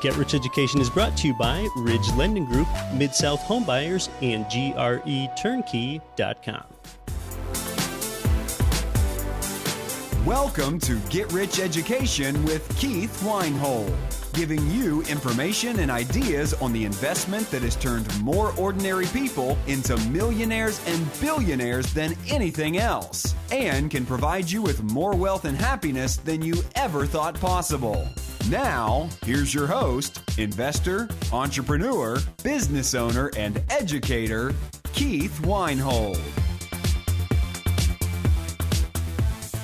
Get Rich Education is brought to you by Ridge Lending Group, Mid-South Homebuyers, and GRETurnkey.com. Welcome to Get Rich Education with Keith Weinhold, giving you information and ideas on the investment that has turned more ordinary people into millionaires and billionaires than anything else, and can provide you with more wealth and happiness than you ever thought possible. Now, here's your host, investor, entrepreneur, business owner, and educator, Keith Weinhold.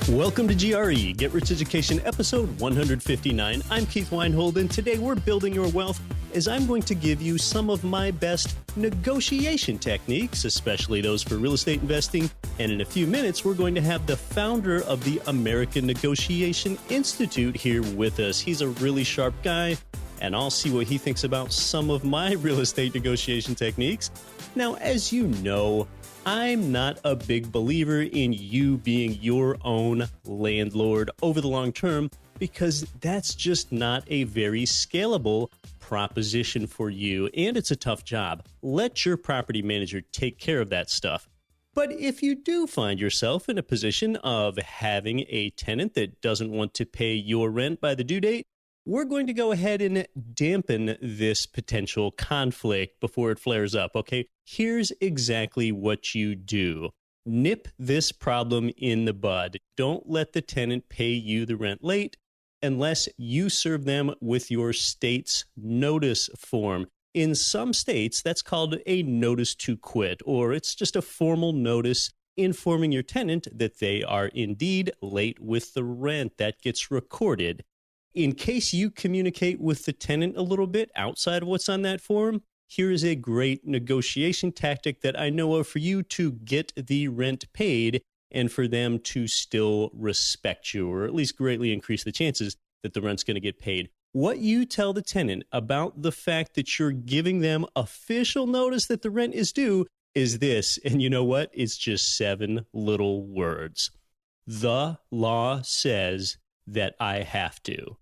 Welcome to GRE, Get Rich Education, episode 159. I'm Keith Weinhold, and today we're building your wealth as I'm going to give you some of my best negotiation techniques, especially those for real estate investing. And in a few minutes, we're going to have the founder of the American Negotiation Institute here with us. He's a really sharp guy, and I'll see what he thinks about some of my real estate negotiation techniques. Now, as you know, I'm not a big believer in you being your own landlord over the long term because that's just not a very scalable proposition for you, and it's a tough job. Let your property manager take care of that stuff. But if you do find yourself in a position of having a tenant that doesn't want to pay your rent by the due date, we're going to go ahead and dampen this potential conflict before it flares up, okay? Here's exactly what you do. Nip this problem in the bud. Don't let the tenant pay you the rent late unless you serve them with your state's notice form. In some states, that's called a notice to quit, or it's just a formal notice informing your tenant that they are indeed late with the rent. That gets recorded. In case you communicate with the tenant a little bit outside of what's on that form, here is a great negotiation tactic that I know of for you to get the rent paid and for them to still respect you, or at least greatly increase the chances that the rent's going to get paid. What you tell the tenant about the fact that you're giving them official notice that the rent is due is this, and you know what? It's just 7 little words. The law says that I have to.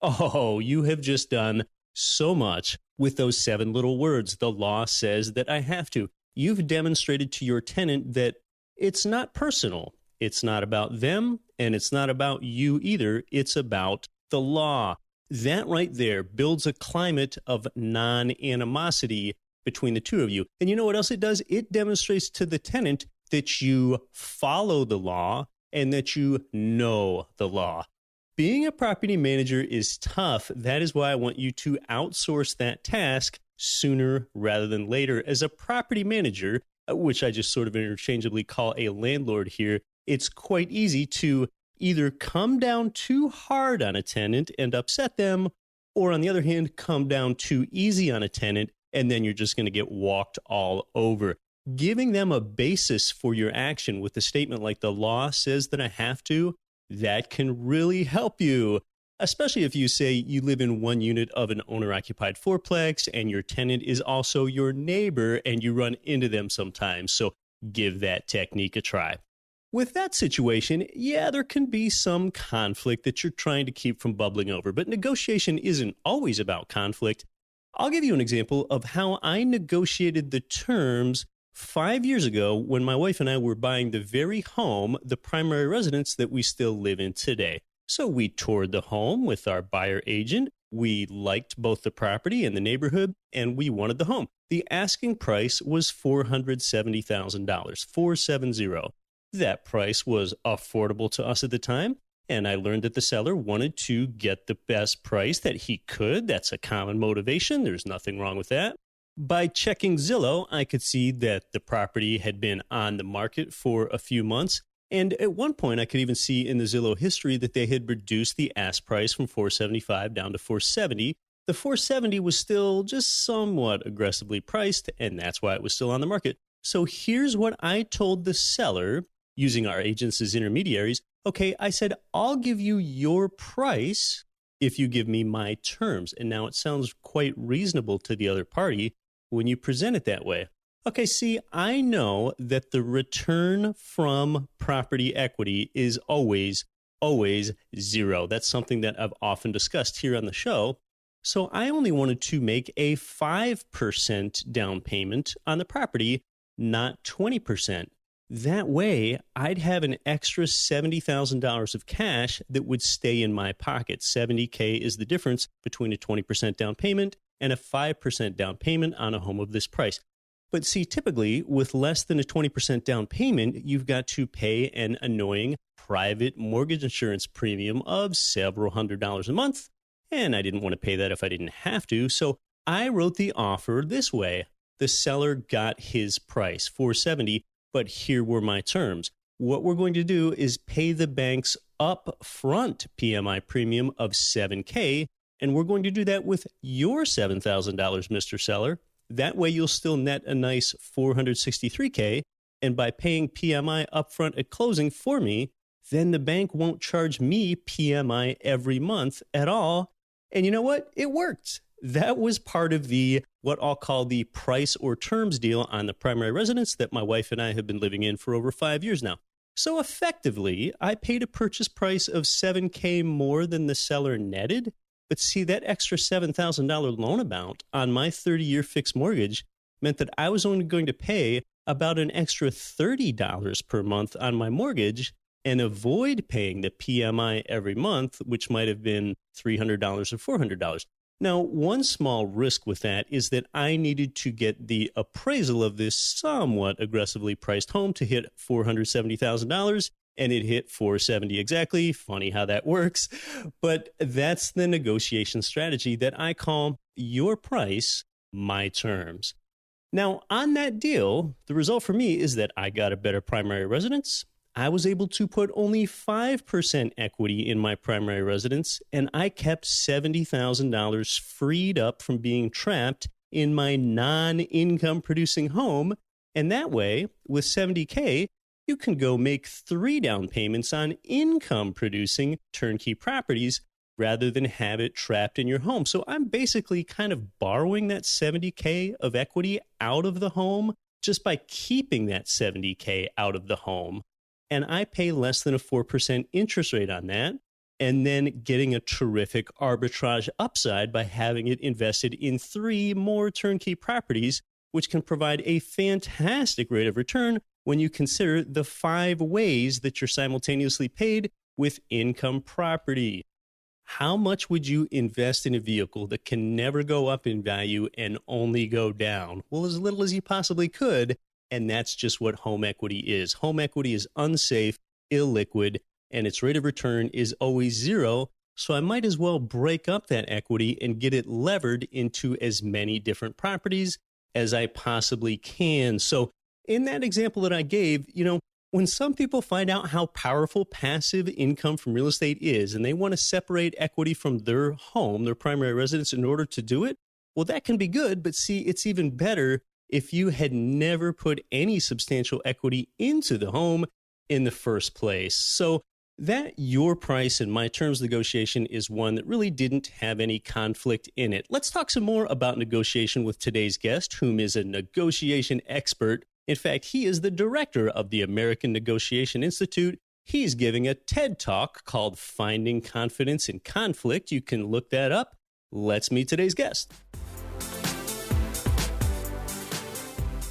Oh, you have just done so much with those 7 little words. The law says that I have to. You've demonstrated to your tenant that it's not personal. It's not about them, and it's not about you either. It's about the law. That right there builds a climate of non-animosity between the two of you. And you know what else it does? It demonstrates to the tenant that you follow the law and that you know the law. Being a property manager is tough. That is why I want you to outsource that task sooner rather than later. As a property manager, which I just sort of interchangeably call a landlord here, it's quite easy to either come down too hard on a tenant and upset them, or on the other hand, come down too easy on a tenant, and then you're just going to get walked all over. Giving them a basis for your action with a statement like the law says that I have to, that can really help you, especially if you say you live in one unit of an owner-occupied fourplex and your tenant is also your neighbor and you run into them sometimes. So give that technique a try. With that situation, yeah, there can be some conflict that you're trying to keep from bubbling over, but negotiation isn't always about conflict. I'll give you an example of how I negotiated the terms 5 years ago when my wife and I were buying the very home, the primary residence that we still live in today. So we toured the home with our buyer agent. We liked both the property and the neighborhood, and we wanted the home. The asking price was $470,000, $470,000. That price was affordable to us at the time, and I learned that the seller wanted to get the best price that he could. That's a common motivation. There's nothing wrong with that. By checking Zillow, I could see that the property had been on the market for a few months. And at one point, I could even see in the Zillow history that they had reduced the ask price from $475 down to $470. The $470 was still just somewhat aggressively priced, and that's why it was still on the market. So here's what I told the seller, using our agents as intermediaries. Okay, I said, I'll give you your price if you give me my terms. And now it sounds quite reasonable to the other party when you present it that way. Okay, see, I know that the return from property equity is always zero. That's something that I've often discussed here on the show. So I only wanted to make a 5% down payment on the property, not 20%. That way, I'd have an extra $70,000 of cash that would stay in my pocket. $70K is the difference between a 20% down payment and a 5% down payment on a home of this price. But see, typically, with less than a 20% down payment, you've got to pay an annoying private mortgage insurance premium of several $100s a month. And I didn't want to pay that if I didn't have to. So I wrote the offer this way. The seller got his price, $470, but here were my terms. What we're going to do is pay the bank's upfront PMI premium of $7K, and we're going to do that with your $7,000, Mr. Seller. That way you'll still net a nice $463K, and by paying PMI upfront at closing for me, then the bank won't charge me PMI every month at all. And you know what? It worked. That was part of the, what I'll call the price or terms deal on the primary residence that my wife and I have been living in for over 5 years now. So effectively, I paid a purchase price of $7K more than the seller netted. But see, that extra $7,000 loan amount on my 30-year fixed mortgage meant that I was only going to pay about an extra $30 per month on my mortgage and avoid paying the PMI every month, which might have been $300 or $400. Now, one small risk with that is that I needed to get the appraisal of this somewhat aggressively priced home to hit $470,000, and it hit $470 exactly. Funny how that works. But that's the negotiation strategy that I call your price, my terms. Now, on that deal, the result for me is that I got a better primary residence. I was able to put only 5% equity in my primary residence, and I kept $70,000 freed up from being trapped in my non-income producing home. And that way, with $70K, you can go make 3 down payments on income producing turnkey properties rather than have it trapped in your home. So I'm basically kind of borrowing that $70K of equity out of the home just by keeping that $70K out of the home. And I pay less than a 4% interest rate on that, and then getting a terrific arbitrage upside by having it invested in 3 more turnkey properties, which can provide a fantastic rate of return when you consider the 5 ways that you're simultaneously paid with income property. How much would you invest in a vehicle that can never go up in value and only go down? Well, as little as you possibly could. And that's just what home equity is. Home equity is unsafe, illiquid, and its rate of return is always 0. So I might as well break up that equity and get it levered into as many different properties as I possibly can. So in that example that I gave, when some people find out how powerful passive income from real estate is, and they want to separate equity from their home, their primary residence, in order to do it, well, that can be good. But see, it's even better if you had never put any substantial equity into the home in the first place. So that your price and my terms negotiation is one that really didn't have any conflict in it. Let's talk some more about negotiation with today's guest, whom is a negotiation expert. In fact, he is the director of the American Negotiation Institute. He's giving a TED Talk called Finding Confidence in Conflict. You can look that up. Let's meet today's guest.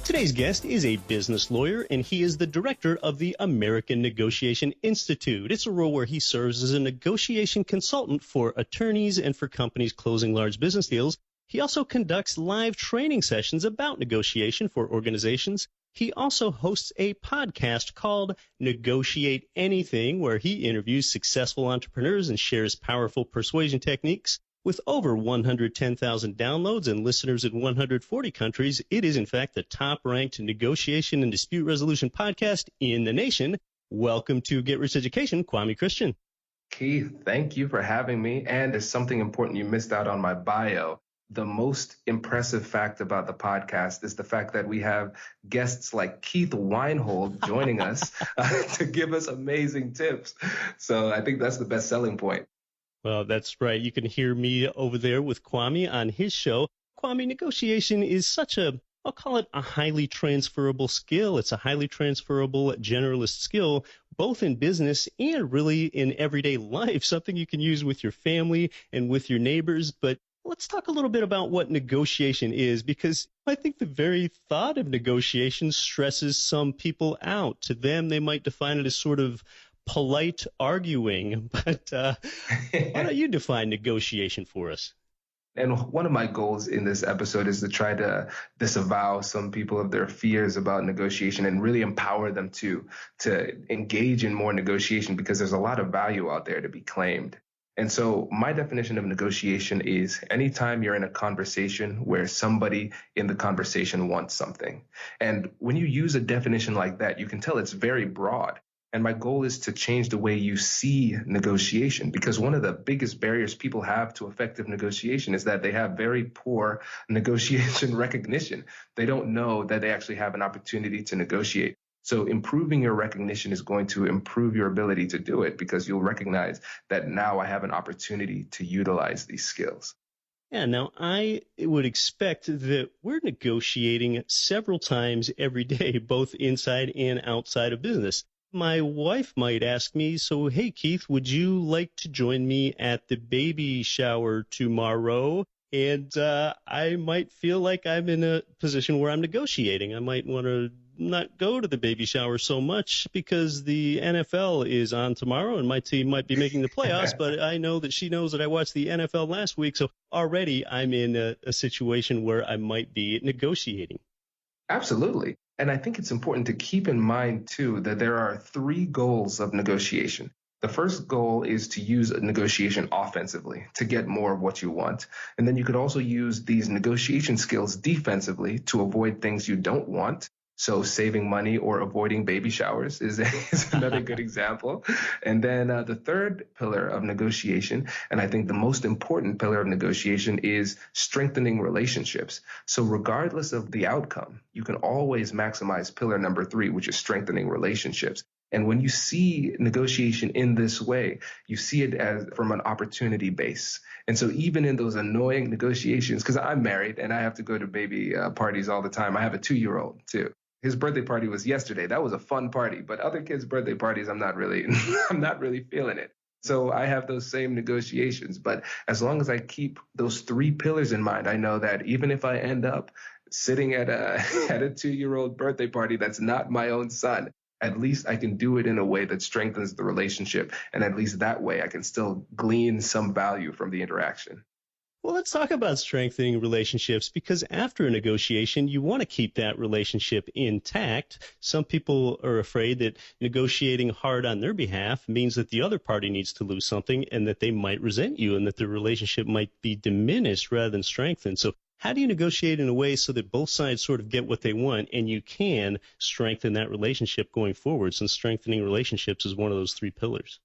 Today's guest is a business lawyer, and he is the director of the American Negotiation Institute. It's a role where he serves as a negotiation consultant for attorneys and for companies closing large business deals. He also conducts live training sessions about negotiation for organizations. He also hosts a podcast called Negotiate Anything, where he interviews successful entrepreneurs and shares powerful persuasion techniques. With over 110,000 downloads and listeners in 140 countries, it is in fact the top-ranked negotiation and dispute resolution podcast in the nation. Welcome to Get Rich Education, Kwame Christian. Keith, thank you for having me. And there's something important you missed out on my bio. The most impressive fact about the podcast is the fact that we have guests like Keith Weinhold joining us to give us amazing tips. So I think that's the best selling point. Well, that's right. You can hear me over there with Kwame on his show. Kwame, negotiation is such I'll call it a highly transferable skill. It's a highly transferable generalist skill, both in business and really in everyday life, something you can use with your family and with your neighbors. But Let's talk a little bit about what negotiation is, because I think the very thought of negotiation stresses some people out. To them, they might define it as sort of polite arguing, but why don't you define negotiation for us? And one of my goals in this episode is to try to disavow some people of their fears about negotiation and really empower them to engage in more negotiation, because there's a lot of value out there to be claimed. And so my definition of negotiation is anytime you're in a conversation where somebody in the conversation wants something. And when you use a definition like that, you can tell it's very broad. And my goal is to change the way you see negotiation, because one of the biggest barriers people have to effective negotiation is that they have very poor negotiation recognition. They don't know that they actually have an opportunity to negotiate. So improving your recognition is going to improve your ability to do it, because you'll recognize that now I have an opportunity to utilize these skills. Yeah, now I would expect that we're negotiating several times every day, both inside and outside of business. My wife might ask me, so, hey, Keith, would you like to join me at the baby shower tomorrow? And I might feel like I'm in a position where I'm negotiating. I might want to not go to the baby shower so much because the NFL is on tomorrow and my team might be making the playoffs, but I know that she knows that I watched the NFL last week. So already I'm in a situation where I might be negotiating. Absolutely. And I think it's important to keep in mind, too, that there are three goals of negotiation. The first goal is to use a negotiation offensively to get more of what you want. And then you could also use these negotiation skills defensively to avoid things you don't want. So saving money or avoiding baby showers is another good example. And then the third pillar of negotiation, and I think the most important pillar of negotiation, is strengthening relationships. So regardless of the outcome, you can always maximize pillar number 3, which is strengthening relationships. And when you see negotiation in this way, you see it as from an opportunity base. And so even in those annoying negotiations, because I'm married and I have to go to baby parties all the time. I have a 2-year-old too. His birthday party was yesterday. That was a fun party, but other kids' birthday parties, I'm not really feeling it. So I have those same negotiations. But as long as I keep those 3 pillars in mind, I know that even if I end up sitting at a 2-year-old birthday party that's not my own son, at least I can do it in a way that strengthens the relationship. And at least that way I can still glean some value from the interaction. Well, let's talk about strengthening relationships, because after a negotiation, you want to keep that relationship intact. Some people are afraid that negotiating hard on their behalf means that the other party needs to lose something and that they might resent you and that the relationship might be diminished rather than strengthened. So how do you negotiate in a way so that both sides sort of get what they want and you can strengthen that relationship going forward, since strengthening relationships is one of those 3 pillars?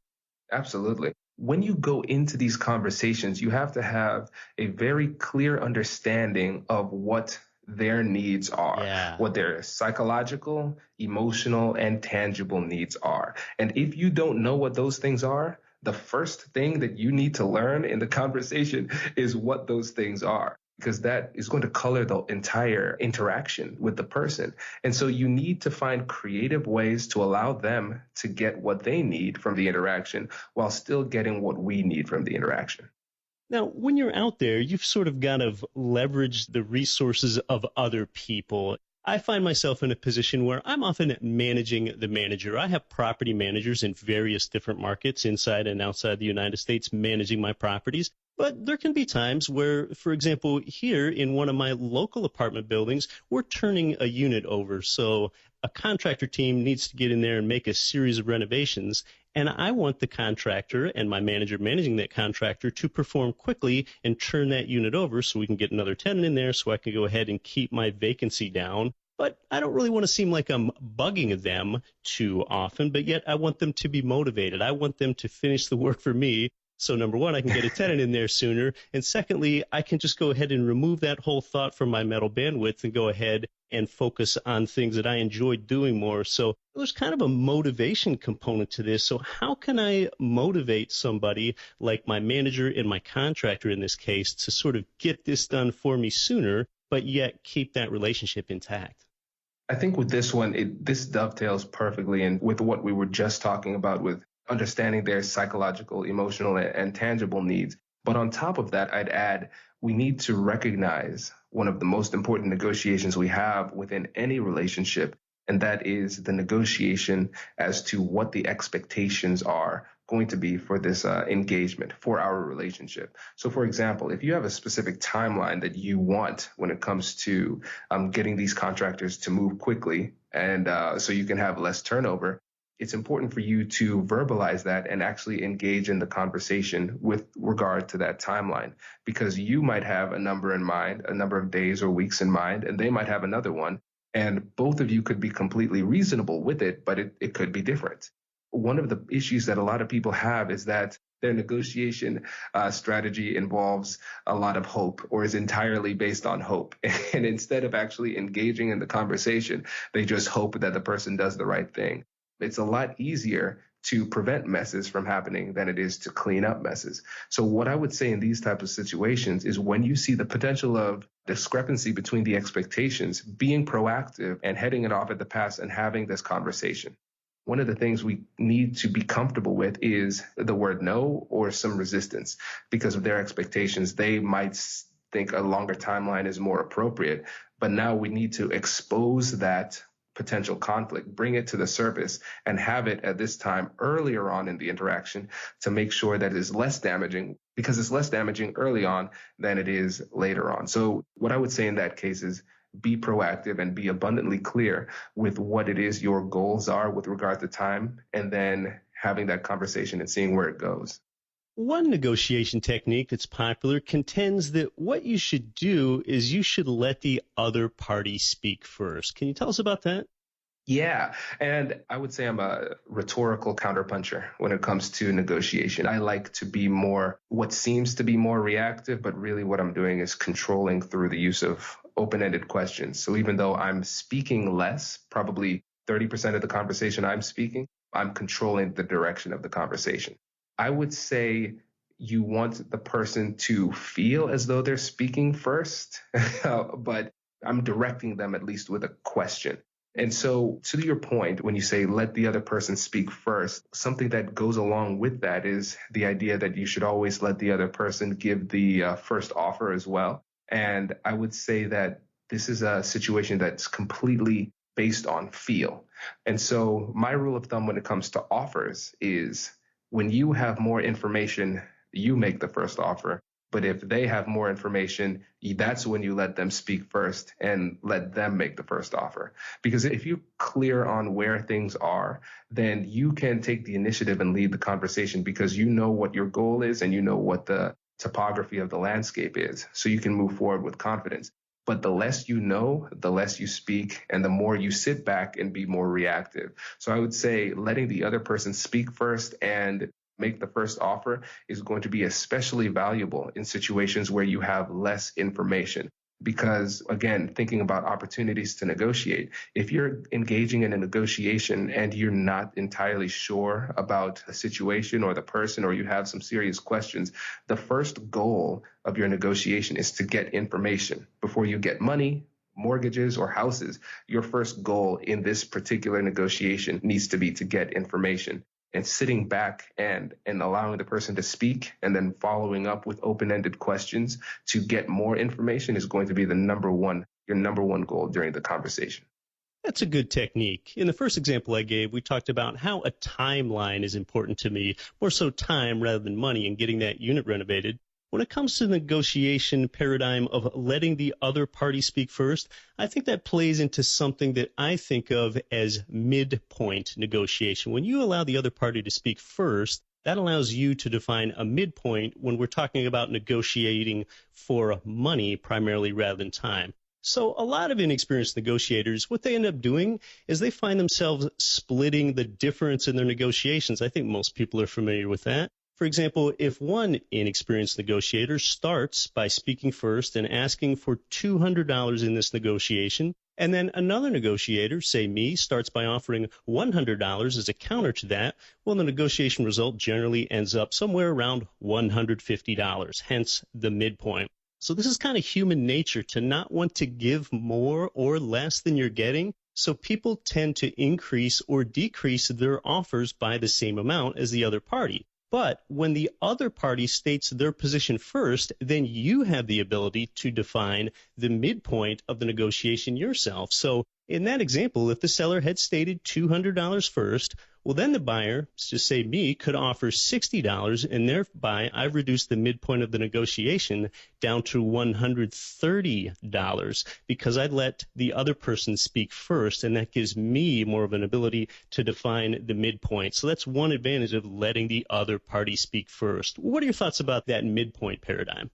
Absolutely. When you go into these conversations, you have to have a very clear understanding of what their needs are, what their psychological, emotional, and tangible needs are. And if you don't know what those things are, the first thing that you need to learn in the conversation is what those things are, because that is going to color the entire interaction with the person. And so you need to find creative ways to allow them to get what they need from the interaction while still getting what we need from the interaction. Now, when you're out there, you've sort of got to leverage the resources of other people. I find myself in a position where I'm often managing the manager. I have property managers in various different markets inside and outside the United States managing my properties. But there can be times where, for example, here in one of my local apartment buildings, we're turning a unit over. So a contractor team needs to get in there and make a series of renovations. And I want the contractor and my manager managing that contractor to perform quickly and turn that unit over so we can get another tenant in there so I can go ahead and keep my vacancy down. But I don't really want to seem like I'm bugging them too often, but yet I want them to be motivated. I want them to finish the work for me. So number one, I can get a tenant in there sooner. And secondly, I can just go ahead and remove that whole thought from my mental bandwidth and go ahead and focus on things that I enjoy doing more. So there's kind of a motivation component to this. So how can I motivate somebody like my manager and my contractor in this case to sort of get this done for me sooner, but yet keep that relationship intact? I think with this one, this dovetails perfectly in with what we were just talking about with understanding their psychological, emotional, and tangible needs. But on top of that, I'd add we need to recognize one of the most important negotiations we have within any relationship, and that is the negotiation as to what the expectations are going to be for this engagement, for our relationship. So, for example, if you have a specific timeline that you want when it comes to getting these contractors to move quickly and so you can have less turnover, it's important for you to verbalize that and actually engage in the conversation with regard to that timeline, because you might have a number in mind, a number of days or weeks in mind, and they might have another one. And both of you could be completely reasonable with it, but it could be different. One of the issues that a lot of people have is that their negotiation strategy involves a lot of hope, or is entirely based on hope. And instead of actually engaging in the conversation, they just hope that the person does the right thing. It's a lot easier to prevent messes from happening than it is to clean up messes. So what I would say in these types of situations is, when you see the potential of discrepancy between the expectations, being proactive and heading it off at the pass and having this conversation. One of the things we need to be comfortable with is the word no or some resistance, because of their expectations. They might think a longer timeline is more appropriate, but now we need to expose that potential conflict, bring it to the surface, and have it at this time earlier on in the interaction to make sure that it is less damaging, because it's less damaging early on than it is later on. So what I would say in that case is be proactive and be abundantly clear with what it is your goals are with regard to time, and then having that conversation and seeing where it goes. One negotiation technique that's popular contends that what you should do is you should let the other party speak first. Can you tell us about that? Yeah, and I would say I'm a rhetorical counterpuncher when it comes to negotiation. I like to be more, what seems to be more reactive, but really what I'm doing is controlling through the use of open-ended questions. So even though I'm speaking less, probably 30% of the conversation I'm speaking, I'm controlling the direction of the conversation. I would say you want the person to feel as though they're speaking first, but I'm directing them at least with a question. And so to your point, when you say let the other person speak first, something that goes along with that is the idea that you should always let the other person give the first offer as well. And I would say that this is a situation that's completely based on feel. And so my rule of thumb when it comes to offers is, when you have more information, you make the first offer. But if they have more information, that's when you let them speak first and let them make the first offer. Because if you're clear on where things are, then you can take the initiative and lead the conversation, because you know what your goal is and you know what the topography of the landscape is. So you can move forward with confidence. But the less you know, the less you speak, and the more you sit back and be more reactive. So I would say letting the other person speak first and make the first offer is going to be especially valuable in situations where you have less information. Because, again, thinking about opportunities to negotiate, if you're engaging in a negotiation and you're not entirely sure about the situation or the person, or you have some serious questions, the first goal of your negotiation is to get information. Before you get money, mortgages, or houses, your first goal in this particular negotiation needs to be to get information. And sitting back and allowing the person to speak and then following up with open-ended questions to get more information is going to be your number one goal during the conversation. That's a good technique. In the first example I gave, we talked about how a timeline is important to me, more so time rather than money, in getting that unit renovated. When it comes to the negotiation paradigm of letting the other party speak first, I think that plays into something that I think of as midpoint negotiation. When you allow the other party to speak first, that allows you to define a midpoint when we're talking about negotiating for money primarily rather than time. So a lot of inexperienced negotiators, what they end up doing is they find themselves splitting the difference in their negotiations. I think most people are familiar with that. For example, if one inexperienced negotiator starts by speaking first and asking for $200 in this negotiation, and then another negotiator, say me, starts by offering $100 as a counter to that, well, the negotiation result generally ends up somewhere around $150, hence the midpoint. So this is kind of human nature to not want to give more or less than you're getting. So people tend to increase or decrease their offers by the same amount as the other party. But when the other party states their position first, then you have the ability to define the midpoint of the negotiation yourself. So in that example, if the seller had stated $200 first, well, then the buyer, let's just say me, could offer $60, and thereby I've reduced the midpoint of the negotiation down to $130 because I'd let the other person speak first, and that gives me more of an ability to define the midpoint. So that's one advantage of letting the other party speak first. What are your thoughts about that midpoint paradigm?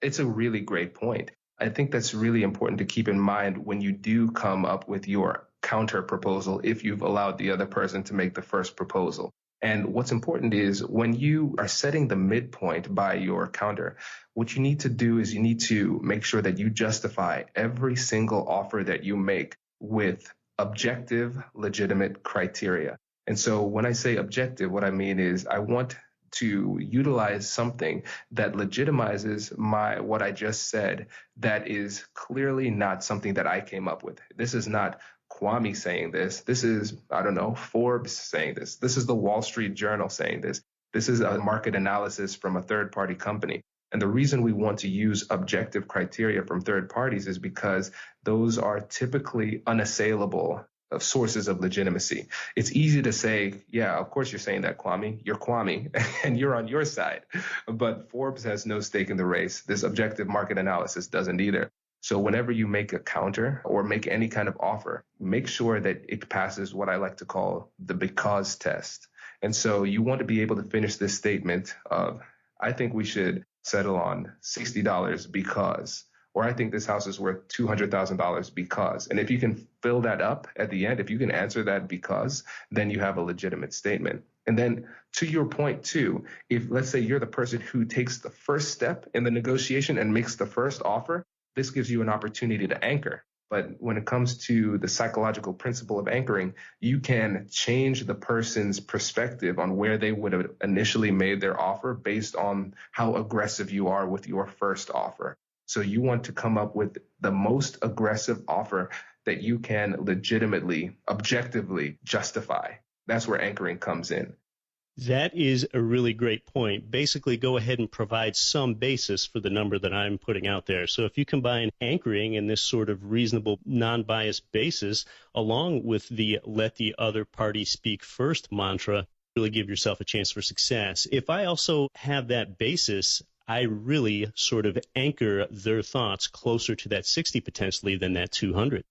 It's a really great point. I think that's really important to keep in mind when you do come up with your counter proposal if you've allowed the other person to make the first proposal. And what's important is when you are setting the midpoint by your counter, what you need to do is you need to make sure that you justify every single offer that you make with objective, legitimate criteria. And so when I say objective, what I mean is I want to utilize something that legitimizes what I just said that is clearly not something that I came up with. This is not Kwame saying this. This is, I don't know, Forbes saying this. This is the Wall Street Journal saying this. This is a market analysis from a third-party company. And the reason we want to use objective criteria from third parties is because those are typically unassailable sources of legitimacy. It's easy to say, yeah, of course you're saying that, Kwame. You're Kwame, and you're on your side. But Forbes has no stake in the race. This objective market analysis doesn't either. So whenever you make a counter or make any kind of offer, make sure that it passes what I like to call the because test. And so you want to be able to finish this statement of, I think we should settle on $60 because, or I think this house is worth $200,000 because. And if you can fill that up at the end, if you can answer that because, then you have a legitimate statement. And then to your point too, if let's say you're the person who takes the first step in the negotiation and makes the first offer, this gives you an opportunity to anchor. But when it comes to the psychological principle of anchoring, you can change the person's perspective on where they would have initially made their offer based on how aggressive you are with your first offer. So you want to come up with the most aggressive offer that you can legitimately, objectively justify. That's where anchoring comes in. That is a really great point. Basically, go ahead and provide some basis for the number that I'm putting out there. So if you combine anchoring and this sort of reasonable, non-biased basis along with the let the other party speak first mantra, really give yourself a chance for success. If I also have that basis, I really sort of anchor their thoughts closer to that 60 potentially than that 200.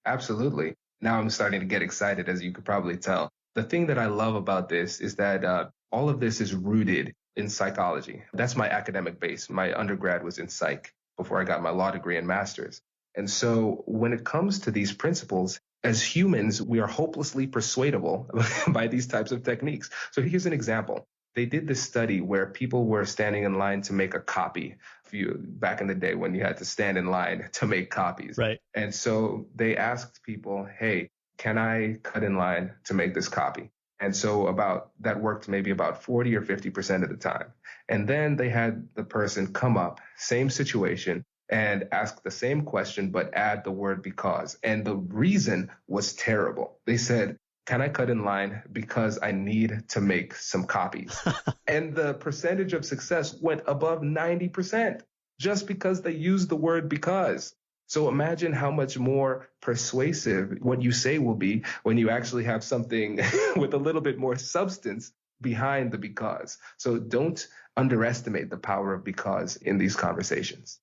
Absolutely. Now I'm starting to get excited, as you could probably tell. The thing that I love about this is that all of this is rooted in psychology. That's my academic base. My undergrad was in psych before I got my law degree and master's. And so when it comes to these principles, as humans, we are hopelessly persuadable by these types of techniques. So here's an example. They did this study where people were standing in line to make a copy back in the day when you had to stand in line to make copies. Right. And so they asked people, hey, can I cut in line to make this copy? And so that worked maybe about 40 or 50% of the time. And then they had the person come up, same situation, and ask the same question, but add the word because. And the reason was terrible. They said, can I cut in line because I need to make some copies? And the percentage of success went above 90% just because they used the word because. So imagine how much more persuasive what you say will be when you actually have something with a little bit more substance behind the because. So don't underestimate the power of because in these conversations.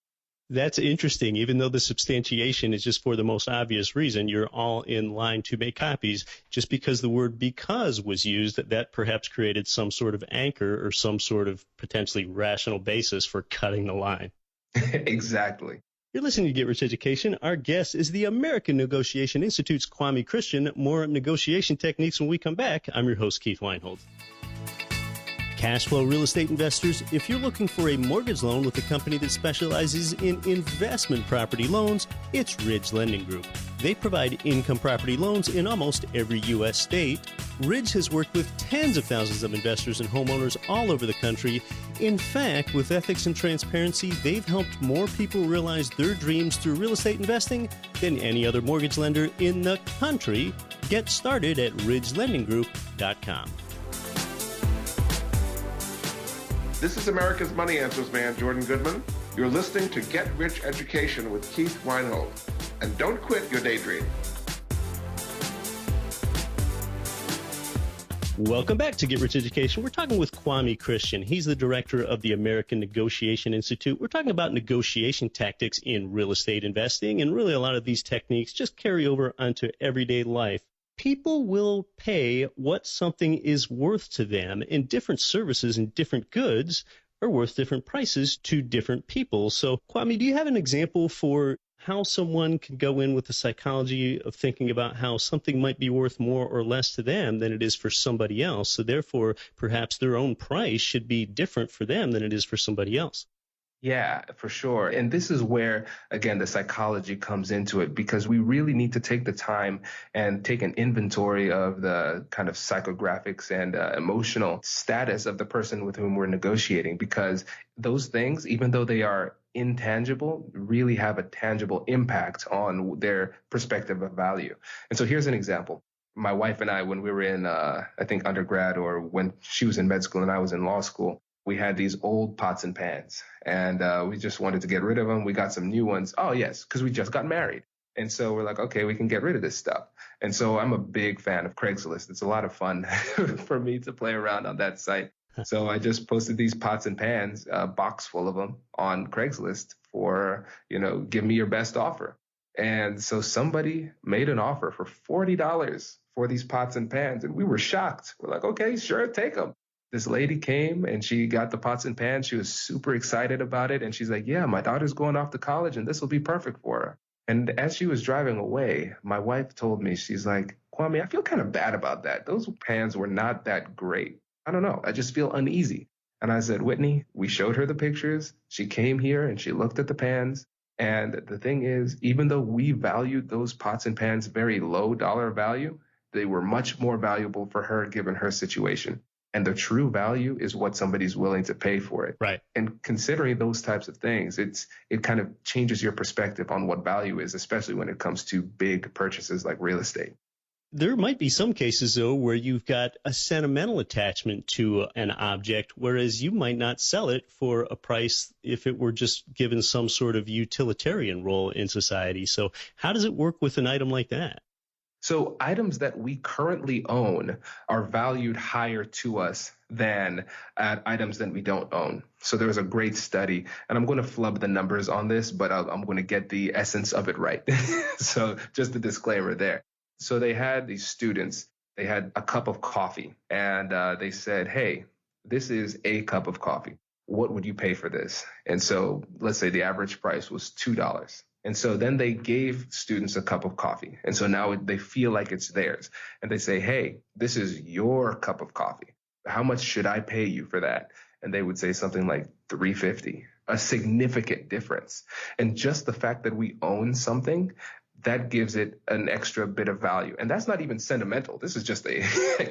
That's interesting. Even though the substantiation is just for the most obvious reason, you're all in line to make copies. Just because the word because was used, that perhaps created some sort of anchor or some sort of potentially rational basis for cutting the line. Exactly. You're listening to Get Rich Education. Our guest is the American Negotiation Institute's Kwame Christian. More negotiation techniques when we come back. I'm your host, Keith Weinhold. Cash flow real estate investors, if you're looking for a mortgage loan with a company that specializes in investment property loans, it's Ridge Lending Group. They provide income property loans in almost every U.S. state. Ridge has worked with tens of thousands of investors and homeowners all over the country. In fact, with ethics and transparency, they've helped more people realize their dreams through real estate investing than any other mortgage lender in the country. Get started at ridgelendinggroup.com. This is America's Money Answers man, Jordan Goodman. You're listening to Get Rich Education with Keith Weinhold. And don't quit your daydream. Welcome back to Get Rich Education. We're talking with Kwame Christian. He's the director of the American Negotiation Institute. We're talking about negotiation tactics in real estate investing, and really a lot of these techniques just carry over onto everyday life. People will pay what something is worth to them, and different services and different goods are worth different prices to different people. So, Kwame, do you have an example for how someone can go in with the psychology of thinking about how something might be worth more or less to them than it is for somebody else? So therefore, perhaps their own price should be different for them than it is for somebody else. Yeah, for sure. And this is where, again, the psychology comes into it, because we really need to take the time and take an inventory of the kind of psychographics and emotional status of the person with whom we're negotiating, because those things, even though they are intangible, really have a tangible impact on their perspective of value. And so here's an example. My wife and I, when we were in, I think, undergrad, or when she was in med school and I was in law school, we had these old pots and pans, and we just wanted to get rid of them. We got some new ones. Oh, yes, because we just got married. And so we're like, okay, we can get rid of this stuff. And so I'm a big fan of Craigslist. It's a lot of fun for me to play around on that site. So I just posted these pots and pans, a box full of them, on Craigslist for, give me your best offer. And so somebody made an offer for $40 for these pots and pans, and we were shocked. We're like, okay, sure, take them. This lady came and she got the pots and pans. She was super excited about it. And she's like, yeah, my daughter's going off to college and this will be perfect for her. And as she was driving away, my wife told me, she's like, Kwame, I feel kind of bad about that. Those pans were not that great. I don't know. I just feel uneasy. And I said, Whitney, we showed her the pictures. She came here and she looked at the pans. And the thing is, even though we valued those pots and pans very low dollar value, they were much more valuable for her given her situation. And the true value is what somebody's willing to pay for it. Right. And considering those types of things, it kind of changes your perspective on what value is, especially when it comes to big purchases like real estate. There might be some cases, though, where you've got a sentimental attachment to an object, whereas you might not sell it for a price if it were just given some sort of utilitarian role in society. So how does it work with an item like that? So items that we currently own are valued higher to us than items that we don't own. So there was a great study, and I'm going to flub the numbers on this, but I'm going to get the essence of it right. So just a disclaimer there. So they had these students, they had a cup of coffee, and they said, hey, this is a cup of coffee. What would you pay for this? And so let's say the average price was $2. And so then they gave students a cup of coffee. And so now they feel like it's theirs. And they say, hey, this is your cup of coffee. How much should I pay you for that? And they would say something like $3.50, a significant difference. And just the fact that we own something, that gives it an extra bit of value. And that's not even sentimental. This is just a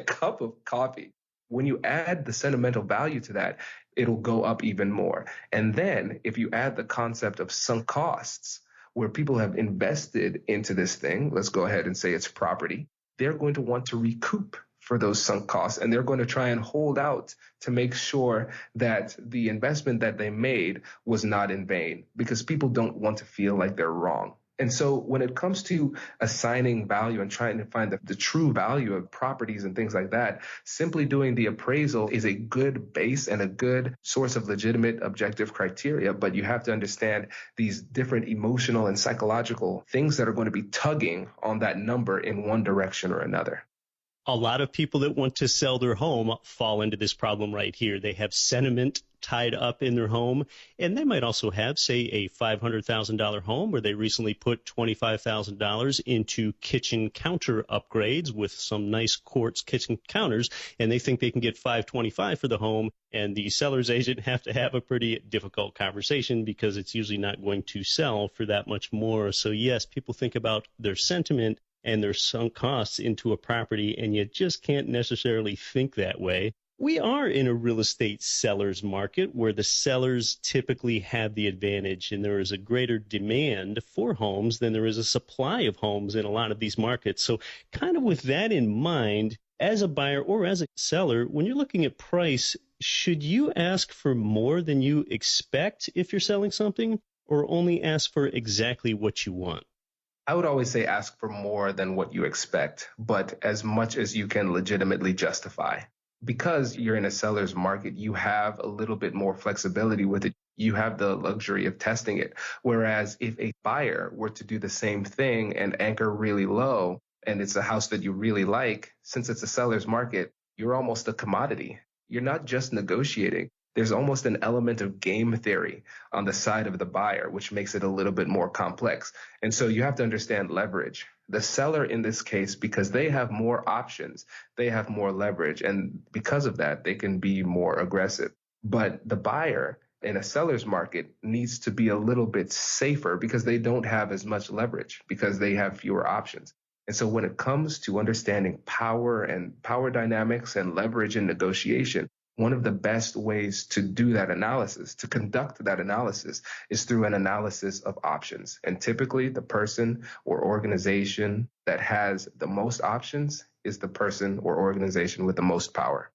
cup of coffee. When you add the sentimental value to that, it'll go up even more. And then if you add the concept of sunk costs, where people have invested into this thing, let's go ahead and say it's property, they're going to want to recoup for those sunk costs, and they're going to try and hold out to make sure that the investment that they made was not in vain, because people don't want to feel like they're wrong. And so when it comes to assigning value and trying to find the true value of properties and things like that, simply doing the appraisal is a good base and a good source of legitimate objective criteria. But you have to understand these different emotional and psychological things that are going to be tugging on that number in one direction or another. A lot of people that want to sell their home fall into this problem right here. They have sentiment tied up in their home, and they might also have, say, a $500,000 home where they recently put $25,000 into kitchen counter upgrades with some nice quartz kitchen counters, and they think they can get $525,000 for the home, and the seller's agent have to have a pretty difficult conversation because it's usually not going to sell for that much more. So yes, people think about their sentiment and their sunk costs into a property, and you just can't necessarily think that way. We are in a real estate seller's market where the sellers typically have the advantage, and there is a greater demand for homes than there is a supply of homes in a lot of these markets. So kind of with that in mind, as a buyer or as a seller, when you're looking at price, should you ask for more than you expect if you're selling something, or only ask for exactly what you want? I would always say ask for more than what you expect, but as much as you can legitimately justify. Because you're in a seller's market, you have a little bit more flexibility with it. You have the luxury of testing it. Whereas if a buyer were to do the same thing and anchor really low, and it's a house that you really like, since it's a seller's market, you're almost a commodity. You're not just negotiating. There's almost an element of game theory on the side of the buyer, which makes it a little bit more complex. And so you have to understand leverage. The seller in this case, because they have more options, they have more leverage. And because of that, they can be more aggressive. But the buyer in a seller's market needs to be a little bit safer because they don't have as much leverage, because they have fewer options. And so when it comes to understanding power and power dynamics and leverage in negotiation, one of the best ways to do that analysis, to conduct that analysis, is through an analysis of options. And typically, the person or organization that has the most options is the person or organization with the most power.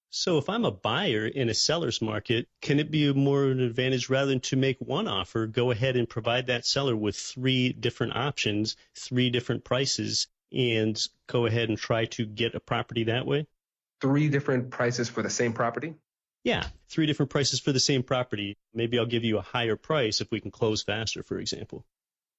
So if I'm a buyer in a seller's market, can it be more an advantage rather than to make one offer, go ahead and provide that seller with 3 different options, 3 different prices, and go ahead and try to get a property that way? 3 different prices for the same property? Yeah, 3 different prices for the same property. Maybe I'll give you a higher price if we can close faster, for example.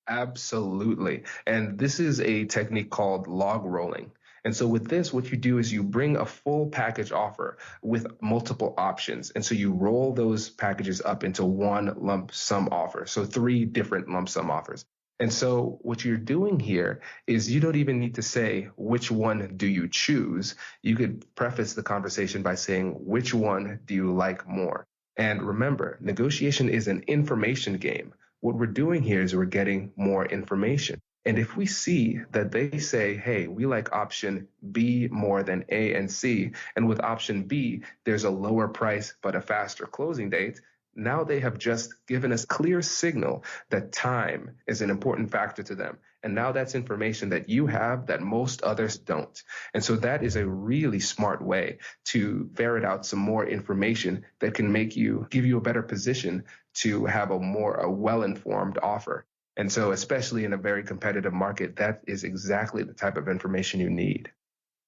Absolutely. And this is a technique called log rolling. And so with this, what you do is you bring a full package offer with multiple options. And so you roll those packages up into one lump sum offer. So 3 different lump sum offers. And so what you're doing here is you don't even need to say, which one do you choose? You could preface the conversation by saying, which one do you like more? And remember, negotiation is an information game. What we're doing here is we're getting more information. And if we see that they say, hey, we like option B more than A and C, and with option B, there's a lower price but a faster closing date, now they have just given us clear signal that time is an important factor to them. And now that's information that you have that most others don't. And so that is a really smart way to ferret out some more information that can give you a better position to have a well-informed offer. And so especially in a very competitive market, that is exactly the type of information you need.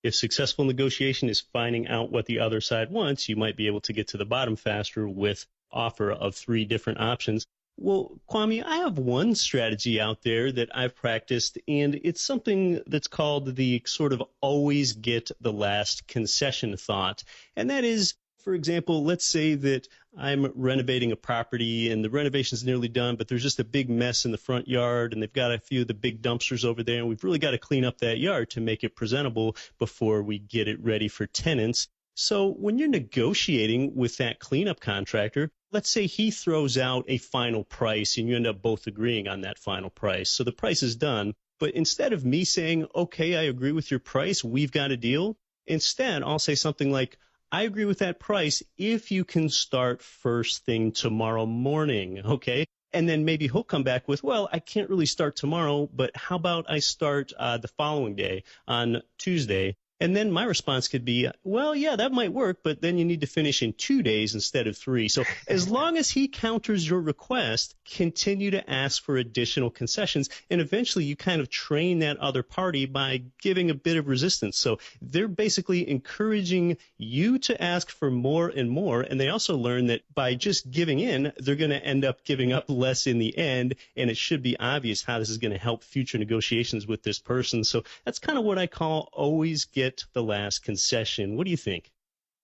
If successful negotiation is finding out what the other side wants, you might be able to get to the bottom faster with offer of 3 different options. Well, Kwame, I have one strategy out there that I've practiced, and it's something that's called the sort of always get the last concession thought. And that is, for example, let's say that I'm renovating a property and the renovation's nearly done, but there's just a big mess in the front yard and they've got a few of the big dumpsters over there, and we've really got to clean up that yard to make it presentable before we get it ready for tenants. So when you're negotiating with that cleanup contractor, let's say he throws out a final price and you end up both agreeing on that final price. So the price is done. But instead of me saying, okay, I agree with your price, we've got a deal, instead I'll say something like, I agree with that price if you can start first thing tomorrow morning, okay? And then maybe he'll come back with, well, I can't really start tomorrow, but how about I start the following day on Tuesday? And then my response could be, well, yeah, that might work, but then you need to finish in 2 days instead of 3. So as long as he counters your request, continue to ask for additional concessions. And eventually you kind of train that other party by giving a bit of resistance. So they're basically encouraging you to ask for more and more. And they also learn that by just giving in, they're going to end up giving up less in the end. And it should be obvious how this is going to help future negotiations with this person. So that's kind of what I call always get the last concession. What do you think?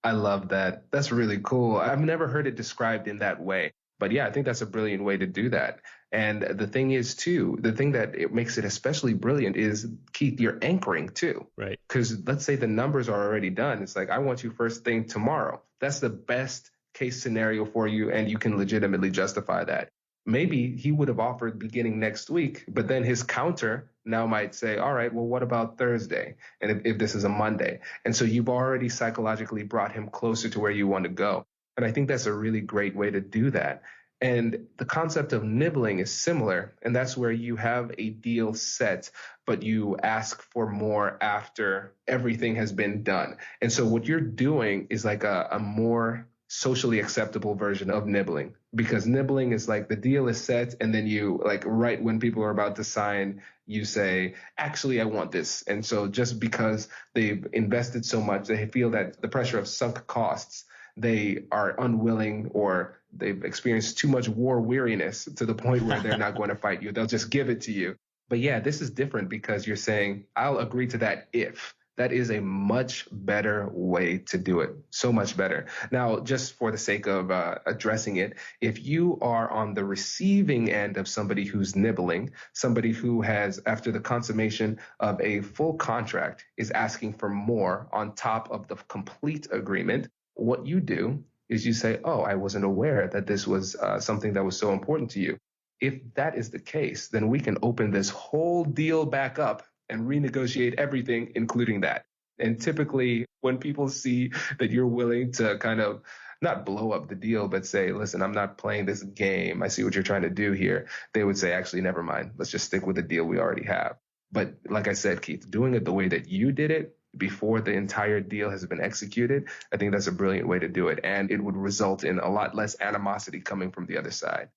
I love that. That's really cool. I've never heard it described in that way. But yeah, I think that's a brilliant way to do that. And the thing is, too, the thing that it makes it especially brilliant is, Keith, you're anchoring, too. Right. Because let's say the numbers are already done. It's like, I want you first thing tomorrow. That's the best case scenario for you, and you can legitimately justify that. Maybe he would have offered beginning next week, but then his counter now might say, all right, well, what about Thursday? And if this is a Monday? And so you've already psychologically brought him closer to where you want to go. And I think that's a really great way to do that. And the concept of nibbling is similar, and that's where you have a deal set, but you ask for more after everything has been done. And so what you're doing is like a more socially acceptable version of nibbling, because nibbling is like the deal is set and then you, like, right when people are about to sign, you say, actually, I want this. And so just because they've invested so much, they feel that the pressure of sunk costs, they are unwilling, or they've experienced too much war weariness to the point where they're not going to fight you. They'll just give it to you. But yeah, this is different because you're saying, I'll agree to that if. That is a much better way to do it. So much better. Now, just for the sake of addressing it, if you are on the receiving end of somebody who's nibbling, somebody who has, after the consummation of a full contract, is asking for more on top of the complete agreement, what you do is you say, oh, I wasn't aware that this was something that was so important to you. If that is the case, then we can open this whole deal back up and renegotiate everything, including that. And typically, when people see that you're willing to kind of not blow up the deal, but say, listen, I'm not playing this game. I see what you're trying to do here. They would say, actually, never mind. Let's just stick with the deal we already have. But like I said, Keith, doing it the way that you did it before the entire deal has been executed, I think that's a brilliant way to do it. And it would result in a lot less animosity coming from the other side.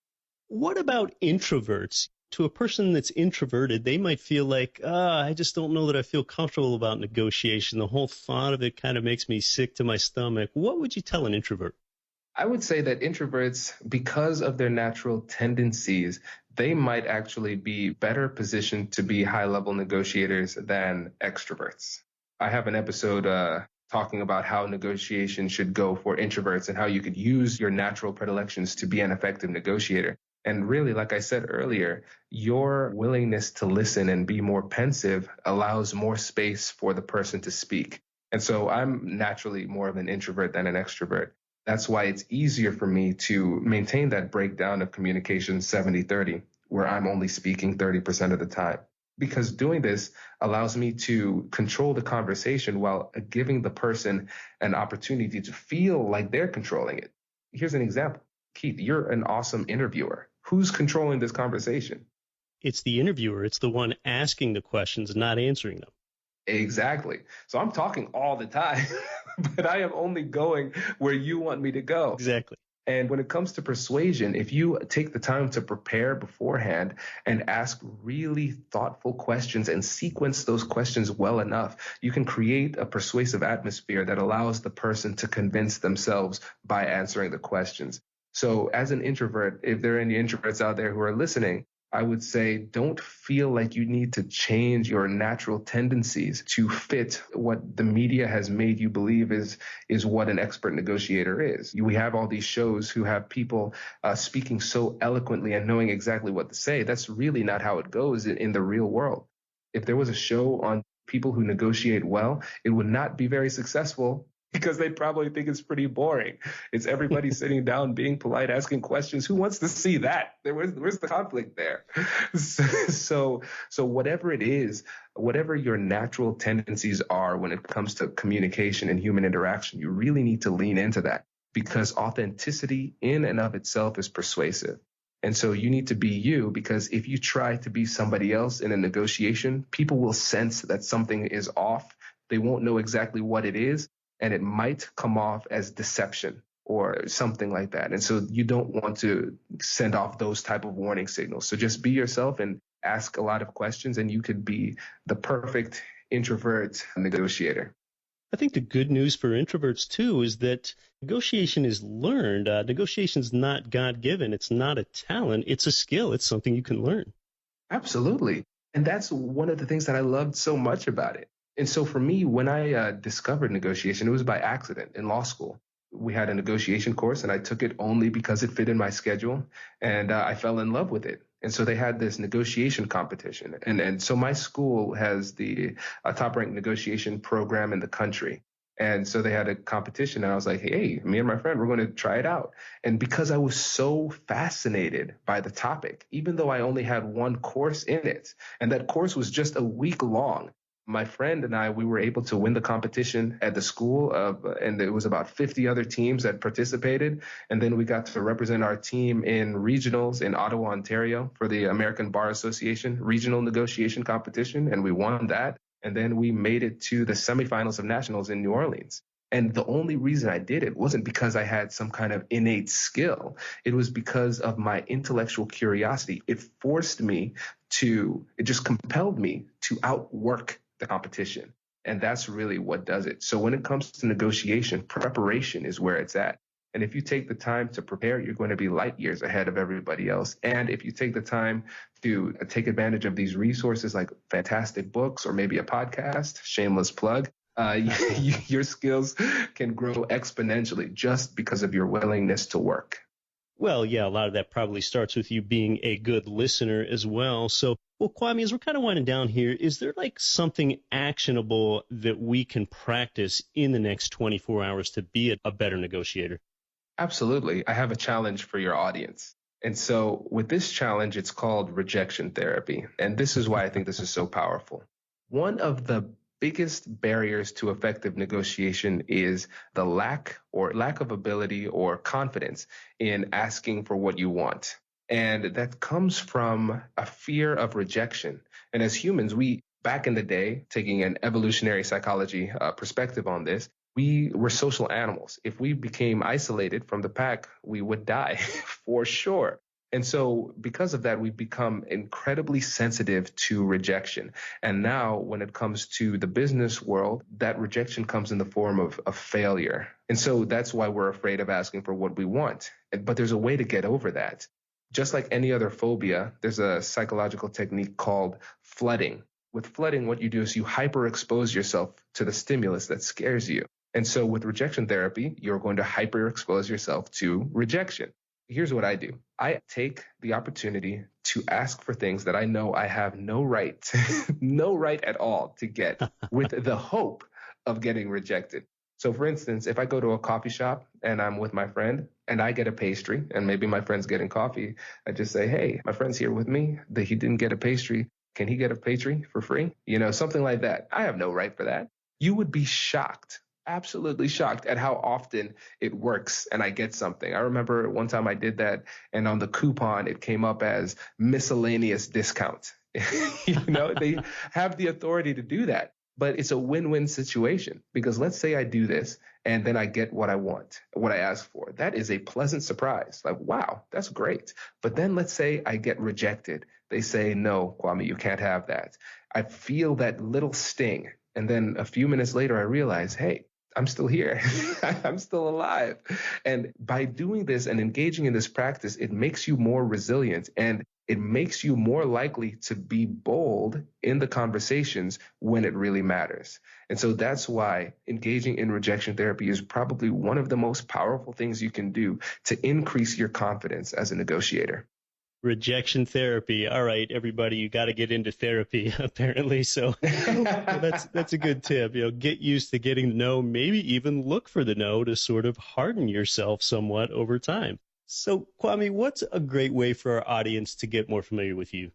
What about introverts? To a person that's introverted, they might feel like, I just don't know that I feel comfortable about negotiation. The whole thought of it kind of makes me sick to my stomach. What would you tell an introvert? I would say that introverts, because of their natural tendencies, they might actually be better positioned to be high-level negotiators than extroverts. I have an episode talking about how negotiation should go for introverts and how you could use your natural predilections to be an effective negotiator. And really, like I said earlier, your willingness to listen and be more pensive allows more space for the person to speak. And so I'm naturally more of an introvert than an extrovert. That's why it's easier for me to maintain that breakdown of communication 70-30, where I'm only speaking 30% of the time. Because doing this allows me to control the conversation while giving the person an opportunity to feel like they're controlling it. Here's an example. Keith, you're an awesome interviewer. Who's controlling this conversation? It's the interviewer. It's the one asking the questions, not answering them. Exactly. So I'm talking all the time, but I am only going where you want me to go. Exactly. And when it comes to persuasion, if you take the time to prepare beforehand and ask really thoughtful questions and sequence those questions well enough, you can create a persuasive atmosphere that allows the person to convince themselves by answering the questions. So as an introvert, if there are any introverts out there who are listening, I would say don't feel like you need to change your natural tendencies to fit what the media has made you believe is what an expert negotiator is. We have all these shows who have people speaking so eloquently and knowing exactly what to say. That's really not how it goes in the real world. If there was a show on people who negotiate well, it would not be very successful, because they'd probably think it's pretty boring. It's everybody sitting down, being polite, asking questions. Who wants to see that? Where's the conflict there? So whatever it is, whatever your natural tendencies are when it comes to communication and human interaction, you really need to lean into that, because authenticity in and of itself is persuasive. And so you need to be you, because if you try to be somebody else in a negotiation, people will sense that something is off. They won't know exactly what it is. And it might come off as deception or something like that. And so you don't want to send off those type of warning signals. So just be yourself and ask a lot of questions, and you could be the perfect introvert negotiator. I think the good news for introverts, too, is that negotiation is learned. Negotiation is not God-given. It's not a talent. It's a skill. It's something you can learn. Absolutely. And that's one of the things that I loved so much about it. And so for me, when I discovered negotiation, it was by accident in law school. We had a negotiation course, and I took it only because it fit in my schedule, and I fell in love with it. And so they had this negotiation competition. And so my school has the top-ranked negotiation program in the country. And so they had a competition, and I was like, hey, me and my friend, we're going to try it out. And because I was so fascinated by the topic, even though I only had one course in it, and that course was just a week long, my friend and I, we were able to win the competition at the school, and it was about 50 other teams that participated. And then we got to represent our team in regionals in Ottawa, Ontario for the American Bar Association regional negotiation competition, and we won that. And then we made it to the semifinals of nationals in New Orleans. And the only reason I did it wasn't because I had some kind of innate skill. It was because of my intellectual curiosity. It just compelled me to outwork the competition. And that's really what does it. So when it comes to negotiation, preparation is where it's at. And if you take the time to prepare, you're going to be light years ahead of everybody else. And if you take the time to take advantage of these resources like fantastic books or maybe a podcast, shameless plug, your skills can grow exponentially just because of your willingness to work. Well, yeah, a lot of that probably starts with you being a good listener as well. So, well, Kwame, as we're kind of winding down here, is there like something actionable that we can practice in the next 24 hours to be a better negotiator? Absolutely. I have a challenge for your audience. And so with this challenge, it's called rejection therapy. And this is why I think this is so powerful. One of the biggest barriers to effective negotiation is the lack of ability or confidence in asking for what you want. And that comes from a fear of rejection. And as humans, back in the day, taking an evolutionary psychology perspective on this, we were social animals. If we became isolated from the pack, we would die for sure. And so because of that, we've become incredibly sensitive to rejection. And now when it comes to the business world, that rejection comes in the form of failure. And so that's why we're afraid of asking for what we want. But there's a way to get over that. Just like any other phobia, there's a psychological technique called flooding. With flooding, what you do is you hyperexpose yourself to the stimulus that scares you. And so with rejection therapy, you're going to hyperexpose yourself to rejection. Here's what I do. I take the opportunity to ask for things that I know I have no right, no right at all to get with the hope of getting rejected. So for instance, if I go to a coffee shop and I'm with my friend and I get a pastry and maybe my friend's getting coffee, I just say, hey, my friend's here with me, that he didn't get a pastry. Can he get a pastry for free? Something like that. I have no right for that. You would be shocked. Absolutely shocked at how often it works and I get something. I remember one time I did that and on the coupon, it came up as miscellaneous discount. They have the authority to do that, but it's a win-win situation because let's say I do this and then I get what I want, what I ask for. That is a pleasant surprise. Like, wow, that's great. But then let's say I get rejected. They say, no, Kwame, you can't have that. I feel that little sting. And then a few minutes later, I realize, hey, I'm still here. I'm still alive. And by doing this and engaging in this practice, it makes you more resilient and it makes you more likely to be bold in the conversations when it really matters. And so that's why engaging in rejection therapy is probably one of the most powerful things you can do to increase your confidence as a negotiator. Rejection therapy. All right, everybody, you got to get into therapy, apparently. So that's a good tip. Get used to getting the no, maybe even look for the no to sort of harden yourself somewhat over time. So, Kwame, what's a great way for our audience to get more familiar with you?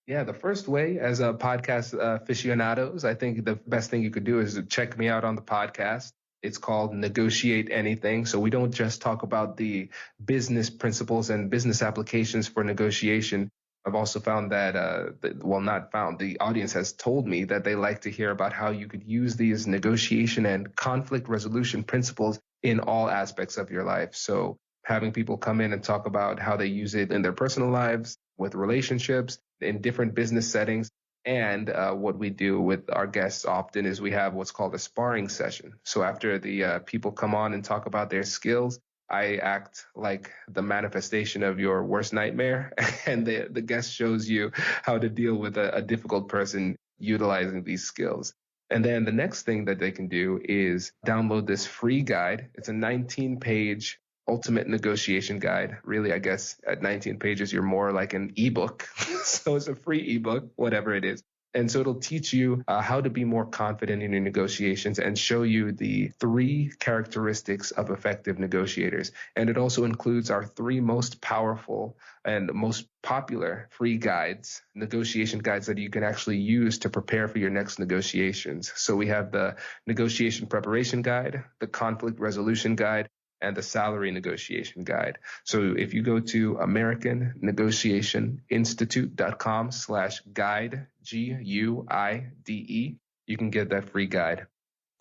Yeah, the first way, as a podcast aficionados, I think the best thing you could do is check me out on the podcast. It's called Negotiate Anything. So we don't just talk about the business principles and business applications for negotiation. I've also found that, the audience has told me that they like to hear about how you could use these negotiation and conflict resolution principles in all aspects of your life. So having people come in and talk about how they use it in their personal lives, with relationships, in different business settings. And what we do with our guests often is we have what's called a sparring session. So after the people come on and talk about their skills, I act like the manifestation of your worst nightmare. And the guest shows you how to deal with a difficult person utilizing these skills. And then the next thing that they can do is download this free guide. It's a 19-page ultimate negotiation guide. Really, I guess at 19 pages, you're more like an ebook. So it's a free ebook, whatever it is. And so it'll teach you how to be more confident in your negotiations and show you the 3 characteristics of effective negotiators. And it also includes our 3 most powerful and most popular free guides, negotiation guides that you can actually use to prepare for your next negotiations. So we have the negotiation preparation guide, the conflict resolution guide, and the salary negotiation guide. So if you go to AmericanNegotiationInstitute.com/guide, GUIDE, you can get that free guide.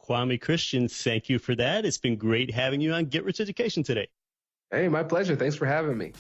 Kwame Christian, thank you for that. It's been great having you on Get Rich Education today. Hey, my pleasure. Thanks for having me.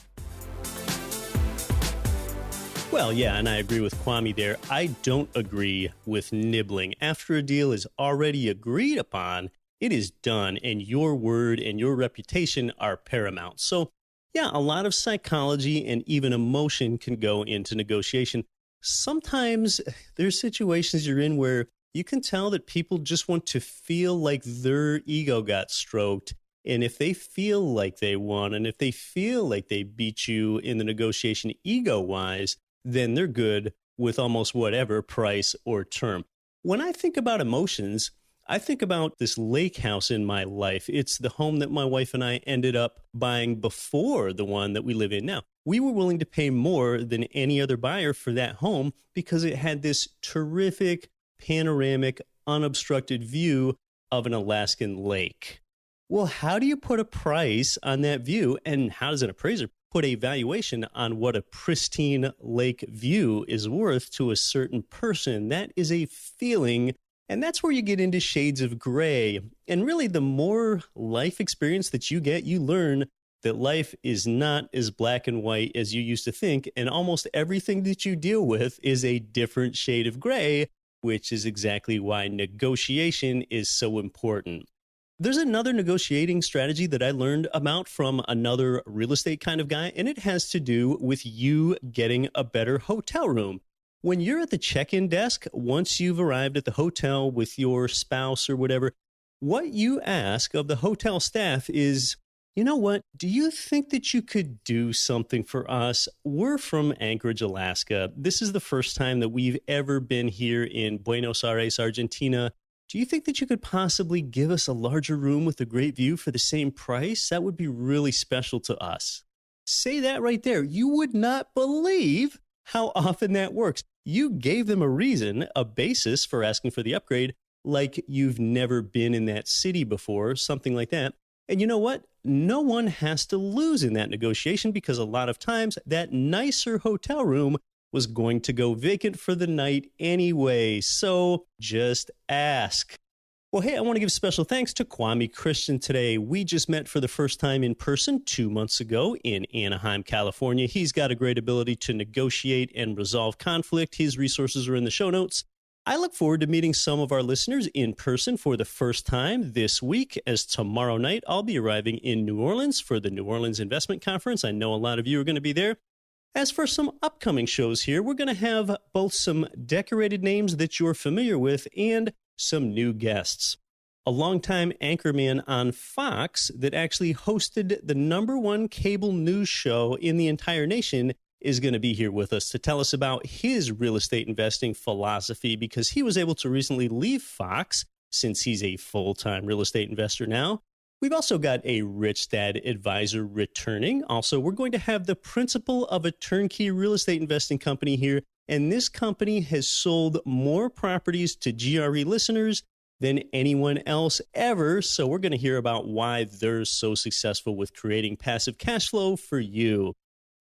Well, yeah, and I agree with Kwame there. I don't agree with nibbling. After a deal is already agreed upon, it is done, and your word and your reputation are paramount. So, yeah, a lot of psychology and even emotion can go into negotiation. Sometimes there's situations you're in where you can tell that people just want to feel like their ego got stroked. And if they feel like they won, and if they feel like they beat you in the negotiation ego-wise, then they're good with almost whatever price or term. When I think about emotions, I think about this lake house in my life. It's the home that my wife and I ended up buying before the one that we live in now. We were willing to pay more than any other buyer for that home because it had this terrific, panoramic, unobstructed view of an Alaskan lake. Well, how do you put a price on that view, and how does an appraiser put a valuation on what a pristine lake view is worth to a certain person? That is a feeling, and that's where you get into shades of gray. And really, the more life experience that you get, you learn that life is not as black and white as you used to think, and almost everything that you deal with is a different shade of gray, which is exactly why negotiation is so important. There's another negotiating strategy that I learned about from another real estate kind of guy, and it has to do with you getting a better hotel room. When you're at the check-in desk, once you've arrived at the hotel with your spouse or whatever, what you ask of the hotel staff is, you know what, do you think that you could do something for us? We're from Anchorage, Alaska. This is the first time that we've ever been here in Buenos Aires, Argentina. Do you think that you could possibly give us a larger room with a great view for the same price? That would be really special to us. Say that right there. You would not believe how often that works. You gave them a reason, a basis for asking for the upgrade, like you've never been in that city before, something like that. And you know what? No one has to lose in that negotiation because a lot of times that nicer hotel room was going to go vacant for the night anyway, so just ask. Well, hey, I want to give special thanks to Kwame Christian today. We just met for the first time in person 2 months ago in Anaheim, California. He's got a great ability to negotiate and resolve conflict. His resources are in the show notes. I look forward to meeting some of our listeners in person for the first time this week, as tomorrow night I'll be arriving in New Orleans for the New Orleans Investment Conference. I know a lot of you are going to be there. As for some upcoming shows here, we're going to have both some decorated names that you're familiar with and some new guests. A longtime anchorman on Fox that actually hosted the #1 cable news show in the entire nation is going to be here with us to tell us about his real estate investing philosophy, because he was able to recently leave Fox since he's a full-time real estate investor now. We've also got a Rich Dad advisor returning. Also, we're going to have the principal of a turnkey real estate investing company here, and this company has sold more properties to GRE listeners than anyone else ever. So we're going to hear about why they're so successful with creating passive cash flow for you.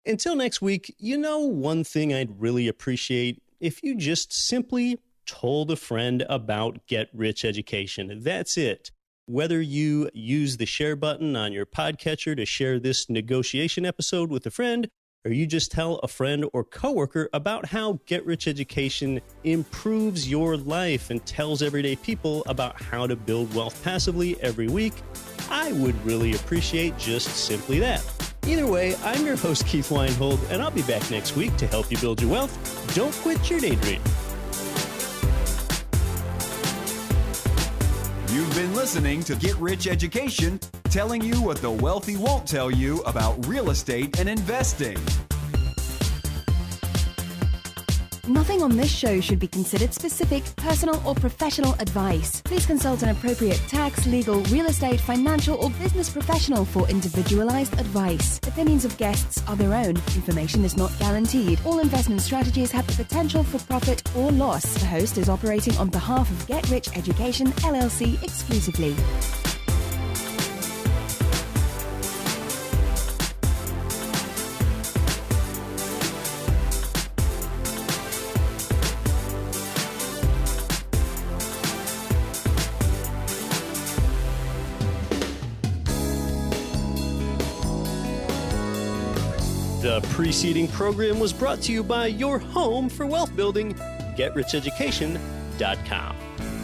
Until next week, you know, one thing I'd really appreciate if you just simply told a friend about Get Rich Education. That's it. Whether you use the share button on your podcatcher to share this negotiation episode with a friend, or you just tell a friend or coworker about how Get Rich Education improves your life and tells everyday people about how to build wealth passively every week, I would really appreciate just simply that. Either way, I'm your host, Keith Weinhold, and I'll be back next week to help you build your wealth. Don't quit your daydream. You've been listening to Get Rich Education, telling you what the wealthy won't tell you about real estate and investing. Nothing on this show should be considered specific, personal, or professional advice. Please consult an appropriate tax, legal, real estate, financial, or business professional for individualized advice. Opinions of guests are their own. Information is not guaranteed. All investment strategies have the potential for profit or loss. The host is operating on behalf of Get Rich Education, LLC exclusively. The preceding program was brought to you by your home for wealth building, GetRichEducation.com.